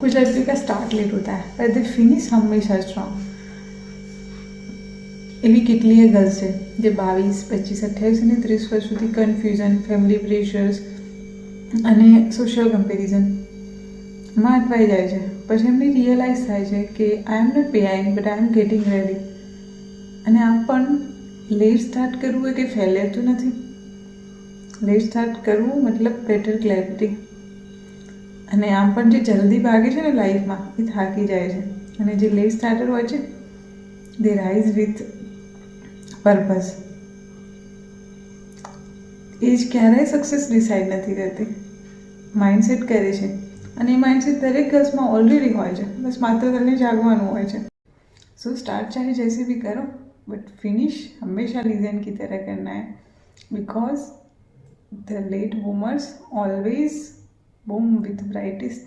कुछ लड़कियों का स्टार्ट लेट होता है पर दे फिनिश हमेशा स्ट्रॉन्ग। એવી કેટલીય ગર્લ્સ છે જે 22, 25, 28 અને 30 વર્ષ સુધી કન્ફ્યુઝન, ફેમિલી પ્રેશર્સ અને સોશિયલ કમ્પેરિઝનમાં અટવાઈ જાય છે. પછી એમને રિયલાઇઝ થાય છે કે I am not behind but I am getting ready. અને આ પણ લેટ સ્ટાર્ટ કરવું એ કે ફેલિયર તો નથી. લેટ સ્ટાર્ટ કરવું મતલબ બેટર ક્લેરિટી. અને આમ પણ જે જલ્દી ભાગે છે ને લાઈફમાં એ થાકી જાય છે. અને જે લેટ સ્ટાર્ટર હોય છે દે રાઇઝ વિથ પર્પઝ. એજ ક્યારેય સક્સેસ ડિસાઇડ નથી કરતી, માઇન્ડસેટ કરે છે. અને એ માइंडसेट દરેક ગર્લ્सમાં ऑलरेडी હોય છે, બસ मात्र તને જાગવાનું હોય છે. सो स्टार्ट चाहे जैसे भी करो बट फिनिश हमेशा लीजेंड की तरह करना है, because the late boomers always boom with brightest